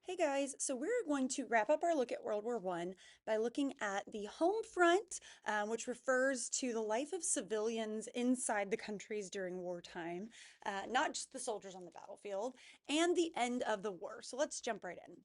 Hey guys, so we're going to wrap up our look at World War I by looking at the home front, which refers to the life of civilians inside the countries during wartime, not just the soldiers on the battlefield, and the end of the war. So let's jump right in.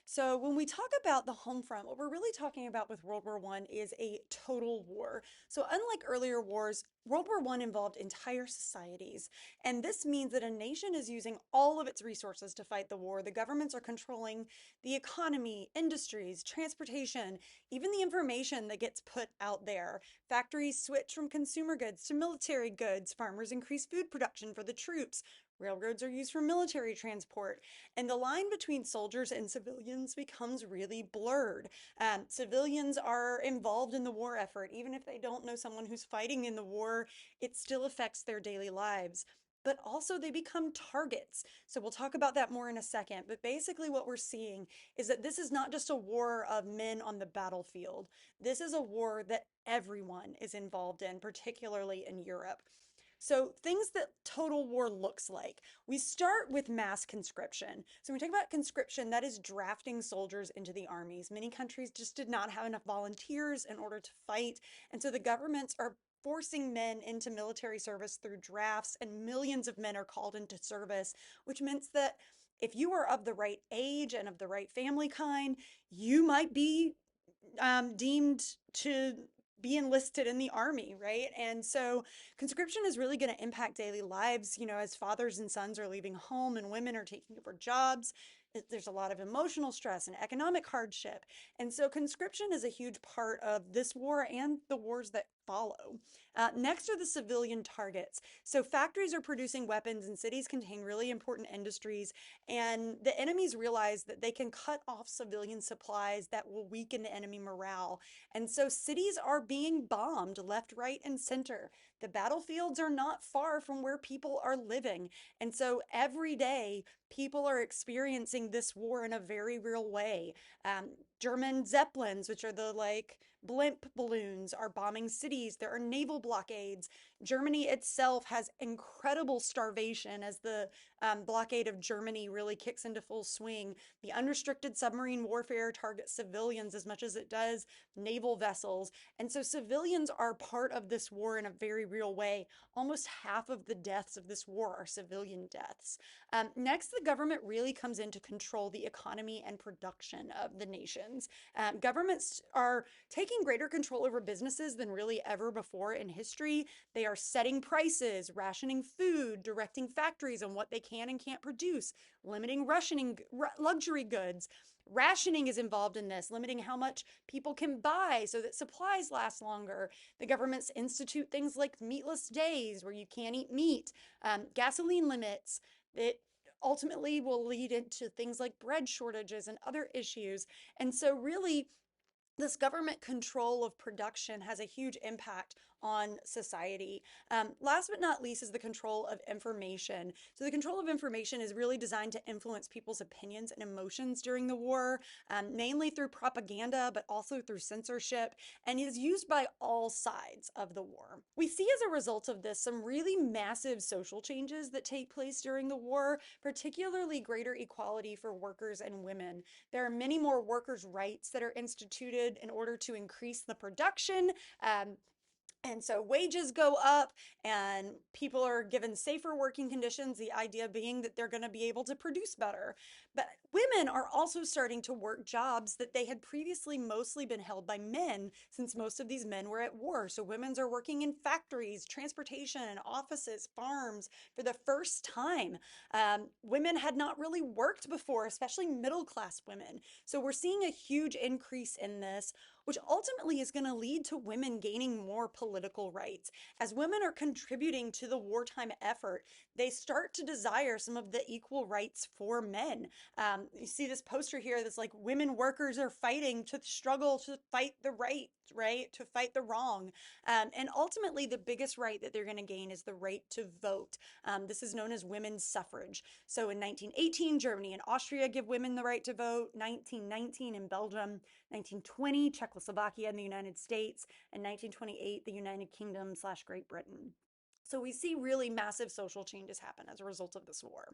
So when we talk about the home front, what we're really talking about with World War I is a total war. So unlike earlier wars, World War I involved entire societies. And this means that a nation is using all of its resources to fight the war. The governments are controlling the economy, industries, transportation, even the information that gets put out there. Factories switch from consumer goods to military goods. Farmers increase food production for the troops. Railroads are used for military transport. And the line between soldiers and civilians becomes really blurred. Civilians are involved in the war effort. Even if they don't know someone who's fighting in the war, it still affects their daily lives. But also, they become targets. So we'll talk about that more in a second. But basically, what we're seeing is that this is not just a war of men on the battlefield. This is a war that everyone is involved in, particularly in Europe. So, things that total war looks like. We start with mass conscription. So, when we talk about conscription, that is drafting soldiers into the armies. Many countries just did not have enough volunteers in order to fight. And so the governments are forcing men into military service through drafts, and millions of men are called into service, which means that if you are of the right age and of the right family kind, you might be deemed to be enlisted in the army, right? And so conscription is really going to impact daily lives, as fathers and sons are leaving home and women are taking over jobs. There's a lot of emotional stress and economic hardship. And so conscription is a huge part of this war and the wars that follow. Next are the civilian targets. So factories are producing weapons and cities contain really important industries, and the enemies realize that they can cut off civilian supplies that will weaken the enemy morale. And so cities are being bombed left, right, and center. The battlefields are not far from where people are living. And so every day, people are experiencing this war in a very real way. German Zeppelins, which are the blimp balloons, are bombing cities. There are naval blockades. Germany itself has incredible starvation as the blockade of Germany really kicks into full swing. The unrestricted submarine warfare targets civilians as much as it does naval vessels. And so civilians are part of this war in a very real way. Almost half of the deaths of this war are civilian deaths. Next, the government really comes in to control the economy and production of the nations. Governments are taking greater control over businesses than really ever before in history. They are setting prices, rationing food, directing factories on what they can and can't produce, limiting luxury goods. Rationing is involved in this, limiting how much people can buy so that supplies last longer. The governments institute things like meatless days where you can't eat meat, gasoline limits that ultimately will lead into things like bread shortages and other issues. And so, really, this government control of production has a huge impact on society. Last but not least is the control of information. So the control of information is really designed to influence people's opinions and emotions during the war, mainly through propaganda, but also through censorship, and is used by all sides of the war. We see as a result of this some really massive social changes that take place during the war, particularly greater equality for workers and women. There are many more workers' rights that are instituted in order to increase the production. And so wages go up and people are given safer working conditions, the idea being that they're going to be able to produce better. But women are also starting to work jobs that they had previously mostly been held by men, since most of these men were at war. So women are working in factories, transportation, offices, farms for the first time. Women had not really worked before, especially middle class women. So we're seeing a huge increase in this, which ultimately is going to lead to women gaining more political rights. As women are contributing to the wartime effort, they start to desire some of the equal rights for men. You see this poster here that's like, women workers are fighting to struggle to fight the right, to fight the wrong. And ultimately, the biggest right that they're going to gain is the right to vote. This is known as women's suffrage. So in 1918, Germany and Austria give women the right to vote, 1919 in Belgium, 1920, Czechoslovakia and the United States, and 1928, the United Kingdom / Great Britain. So we see really massive social changes happen as a result of this war.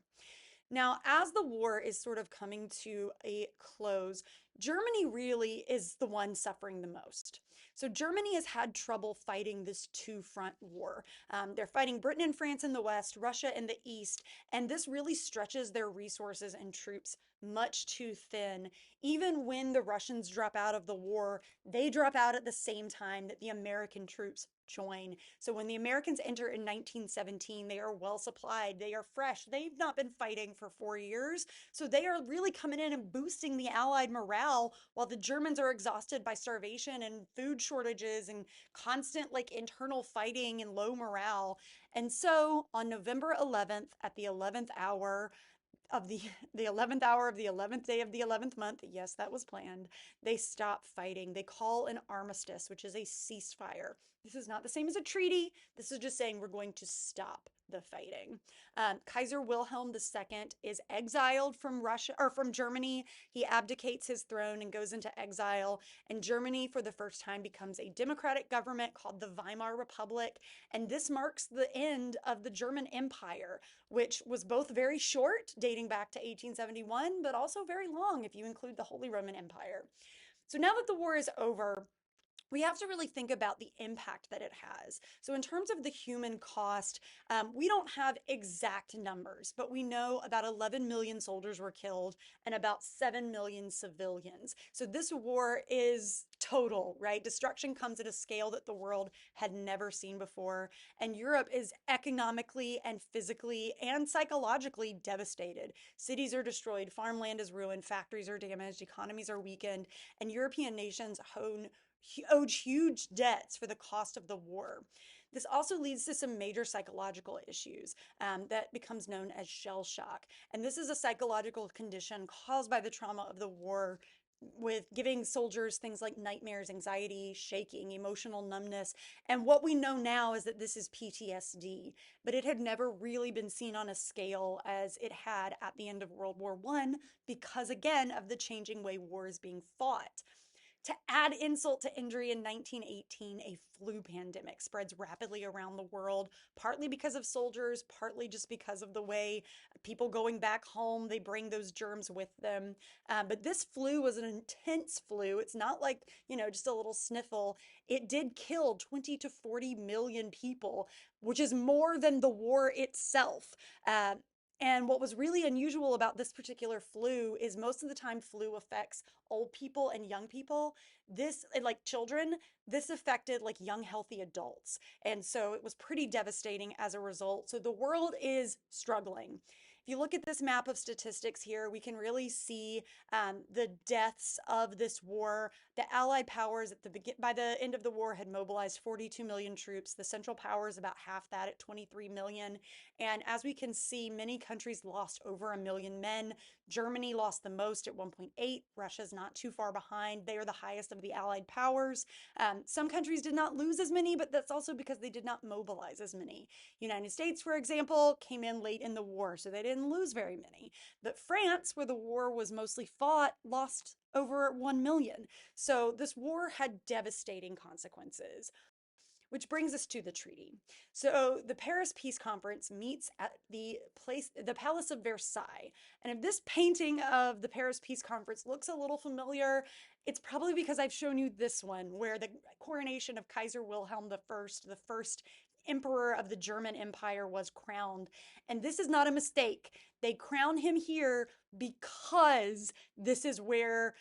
Now, as the war is sort of coming to a close, Germany really is the one suffering the most. So, Germany has had trouble fighting this two-front war. They're fighting Britain and France in the west, Russia in the east, and this really stretches their resources and troops much too thin. Even when the Russians drop out of the war, they drop out at the same time that the American troops join. So when the Americans enter in 1917, they are well supplied, they are fresh, they've not been fighting for 4 years. So they are really coming in and boosting the Allied morale while the Germans are exhausted by starvation and food shortages and constant like internal fighting and low morale. And so on November 11th at the 11th hour, of the 11th hour of the 11th day of the 11th month, yes, that was planned, they stop fighting. They call an armistice, which is a ceasefire. This is not the same as a treaty. This is just saying we're going to stop the fighting. Kaiser Wilhelm II is exiled from Russia or from Germany. He abdicates his throne and goes into exile. And Germany, for the first time, becomes a democratic government called the Weimar Republic. And this marks the end of the German Empire, which was both very short, dating back to 1871, but also very long if you include the Holy Roman Empire. So now that the war is over, we have to really think about the impact that it has. So, in terms of the human cost, we don't have exact numbers, but we know about 11 million soldiers were killed and about 7 million civilians. So, this war is total, right? Destruction comes at a scale that the world had never seen before. And Europe is economically and physically and psychologically devastated. Cities are destroyed, farmland is ruined, factories are damaged, economies are weakened, and European nations owed huge debts for the cost of the war. This also leads to some major psychological issues that becomes known as shell shock. And this is a psychological condition caused by the trauma of the war, with giving soldiers things like nightmares, anxiety, shaking, emotional numbness. And what we know now is that this is PTSD, but it had never really been seen on a scale as it had at the end of World War I because, again, of the changing way war is being fought. To add insult to injury, in 1918, a flu pandemic spreads rapidly around the world, partly because of soldiers, partly just because of the way people going back home, they bring those germs with them. But this flu was an intense flu. It's not like, just a little sniffle. It did kill 20 to 40 million people, which is more than the war itself. Uh, and what was really unusual about this particular flu is most of the time flu affects old people and young people. This, like children, this affected like young, healthy adults. And so it was pretty devastating as a result. So the world is struggling. If you look at this map of statistics here, we can really see the deaths of this war. The Allied powers by the end of the war had mobilized 42 million troops. The Central Powers about half that at 23 million. And as we can see, many countries lost over 1 million men. Germany lost the most at 1.8. Russia's not too far behind. They are the highest of the Allied powers. Some countries did not lose as many, but that's also because they did not mobilize as many. United States, for example, came in late in the war, so they didn't lose very many. But France, where the war was mostly fought, lost over 1 million. So this war had devastating consequences. Which brings us to the treaty. So the Paris Peace Conference meets at the Palace of Versailles. And if this painting of the Paris Peace Conference looks a little familiar, it's probably because I've shown you this one, where the coronation of Kaiser Wilhelm I, the first emperor of the German Empire, was crowned. And this is not a mistake. They crown him here because this is where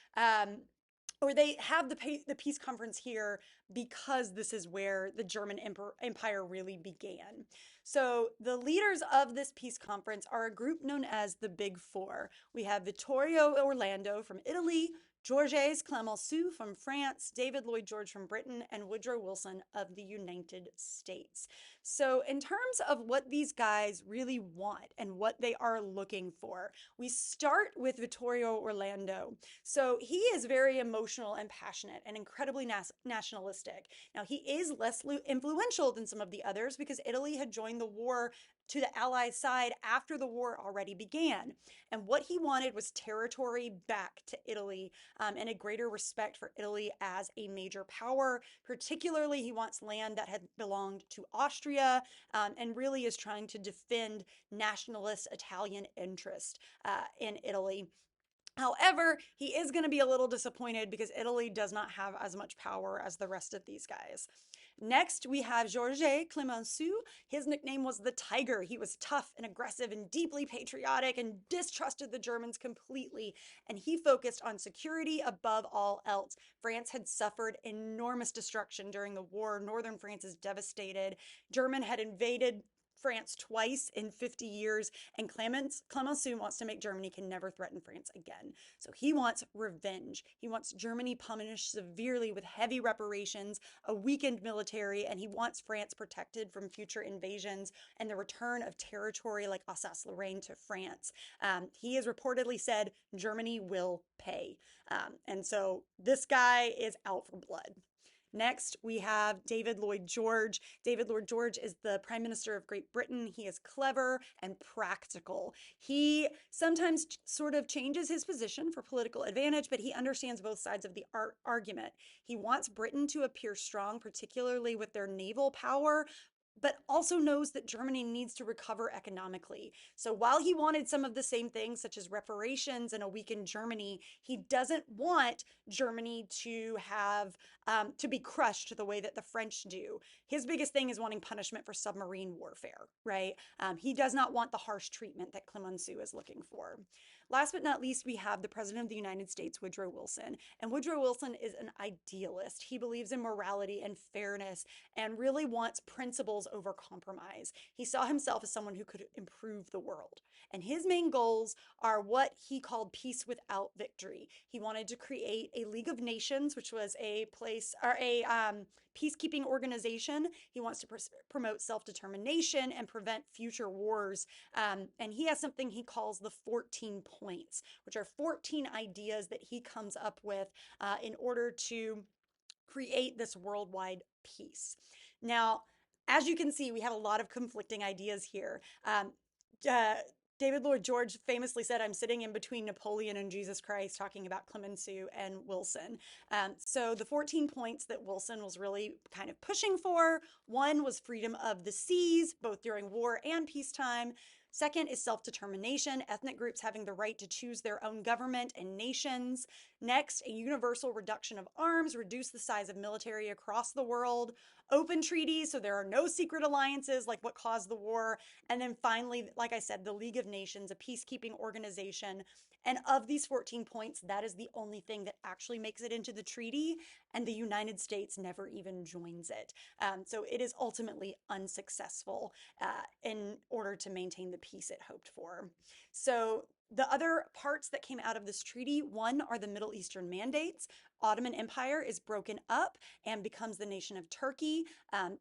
or they have the peace conference here because this is where the German Empire really began. So the leaders of this peace conference are a group known as the Big Four. We have Vittorio Orlando from Italy, Georges Clemenceau from France, David Lloyd George from Britain, and Woodrow Wilson of the United States. So in terms of what these guys really want and what they are looking for, we start with Vittorio Orlando. So he is very emotional and passionate and incredibly nationalistic. realistic. Now, he is less influential than some of the others because Italy had joined the war to the Allied side after the war already began. And what he wanted was territory back to Italy, and a greater respect for Italy as a major power. Particularly, he wants land that had belonged to Austria, and really is trying to defend nationalist Italian interest in Italy. However, he is going to be a little disappointed because Italy does not have as much power as the rest of these guys. Next, we have Georges Clemenceau. His nickname was the Tiger. He was tough and aggressive and deeply patriotic and distrusted the Germans completely. And he focused on security above all else. France had suffered enormous destruction during the war. Northern France is devastated. German had invaded France twice in 50 years, and Clemenceau wants to make Germany can never threaten France again. So he wants revenge. He wants Germany punished severely with heavy reparations, a weakened military, and he wants France protected from future invasions and the return of territory like Alsace-Lorraine to France. He has reportedly said Germany will pay. And so this guy is out for blood. Next, we have David Lloyd George. David Lloyd George is the Prime Minister of Great Britain. He is clever and practical. He sometimes sort of changes his position for political advantage, but he understands both sides of the argument. He wants Britain to appear strong, particularly with their naval power, but also knows that Germany needs to recover economically. So while he wanted some of the same things, such as reparations and a weakened Germany, he doesn't want Germany to have to be crushed the way that the French do. His biggest thing is wanting punishment for submarine warfare, right? He does not want the harsh treatment that Clemenceau is looking for. Last but not least, we have the President of the United States, Woodrow Wilson. And Woodrow Wilson is an idealist. He believes in morality and fairness and really wants principles over compromise. He saw himself as someone who could improve the world. And his main goals are what he called peace without victory. He wanted to create a League of Nations, which was a place or a peacekeeping organization. He wants to promote self-determination and prevent future wars. And he has something he calls the 14 points, which are 14 ideas that he comes up with in order to create this worldwide peace. Now, as you can see, we have a lot of conflicting ideas here. Uh, David Lloyd George famously said, I'm sitting in between Napoleon and Jesus Christ, talking about Clemenceau and Wilson. So the 14 points that Wilson was really kind of pushing for, one was freedom of the seas, both during war and peacetime. Second is self-determination, ethnic groups having the right to choose their own government and nations. Next, a universal reduction of arms, reduce the size of military across the world. Open treaties, so there are no secret alliances like what caused the war. And then finally, like I said, the League of Nations, a peacekeeping organization. And of these 14 points, that is the only thing that actually makes it into the treaty, and the United States never even joins it. So it is ultimately unsuccessful in order to maintain the peace it hoped for. So the other parts that came out of this treaty, one are the Middle Eastern mandates. Ottoman Empire is broken up and becomes the nation of Turkey.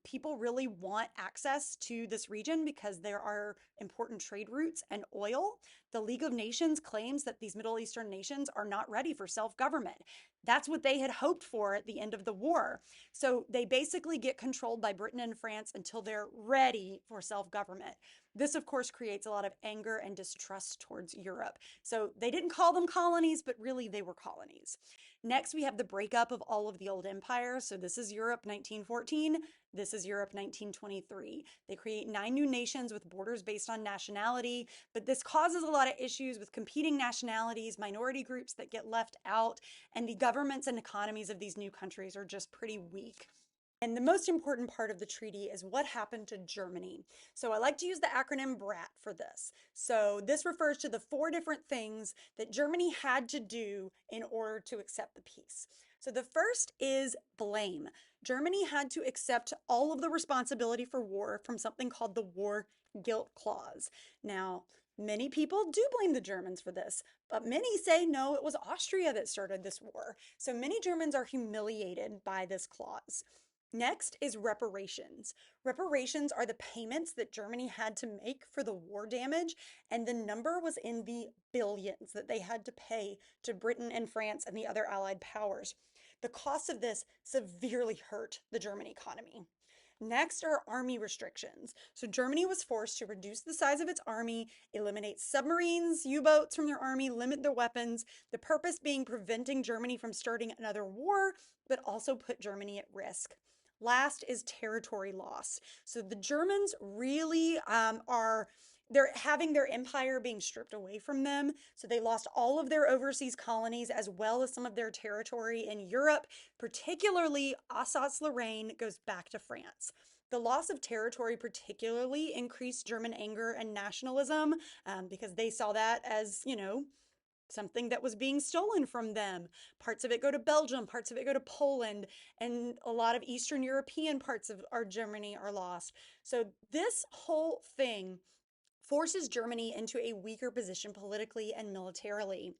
People really want access to this region because there are important trade routes and oil. The League of Nations claims that these Middle Eastern nations are not ready for self-government. That's what they had hoped for at the end of the war. So they basically get controlled by Britain and France until they're ready for self-government. This, of course, creates a lot of anger and distrust towards Europe. So they didn't call them colonies, but really they were colonies. Next, we have the breakup of all of the old empires. So this is Europe 1914. This is Europe 1923. They create 9 new nations with borders based on nationality, but this causes a lot of issues with competing nationalities, minority groups that get left out, and the governments and economies of these new countries are just pretty weak. And the most important part of the treaty is what happened to Germany. So I like to use the acronym BRAT for this. So this refers to the 4 different things that Germany had to do in order to accept the peace. So the first is blame. Germany had to accept all of the responsibility for war from something called the War Guilt Clause. Now, many people do blame the Germans for this, but many say no, it was Austria that started this war. So many Germans are humiliated by this clause. Next is reparations. Reparations are the payments that Germany had to make for the war damage, and the number was in the billions that they had to pay to Britain and France and the other Allied powers. The cost of this severely hurt the German economy. Next are army restrictions. So Germany was forced to reduce the size of its army, eliminate submarines, U-boats from their army, limit their weapons, the purpose being preventing Germany from starting another war, but also put Germany at risk. Last is territory loss. So the Germans really they're having their empire being stripped away from them. So they lost all of their overseas colonies as well as some of their territory in Europe, particularly Alsace-Lorraine goes back to France. The loss of territory particularly increased German anger and nationalism because they saw that as, something that was being stolen from them. Parts of it go to Belgium, parts of it go to Poland, and a lot of Eastern European parts of our Germany are lost. So this whole thing forces Germany into a weaker position politically and militarily.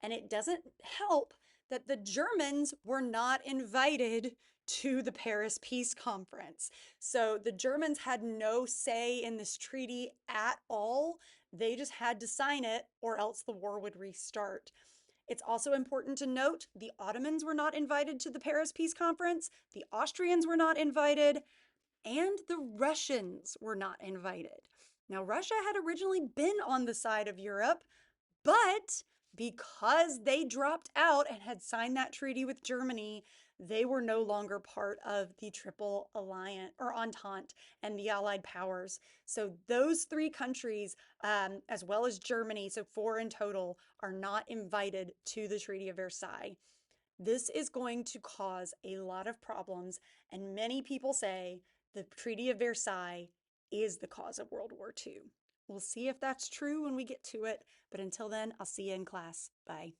And it doesn't help that the Germans were not invited to the Paris Peace Conference. So the Germans had no say in this treaty at all. They just had to sign it or else the war would restart. It's also important to note the Ottomans were not invited to the Paris Peace Conference, the Austrians were not invited, and the Russians were not invited. Now, Russia had originally been on the side of Europe, but because they dropped out and had signed that treaty with Germany, they were no longer part of the Triple Alliance or Entente and the Allied powers. So those three countries, as well as Germany, so four in total, are not invited to the Treaty of Versailles. This is going to cause a lot of problems, and many people say the Treaty of Versailles is the cause of World War II. We'll see if that's true when we get to it, but until then, I'll see you in class. Bye.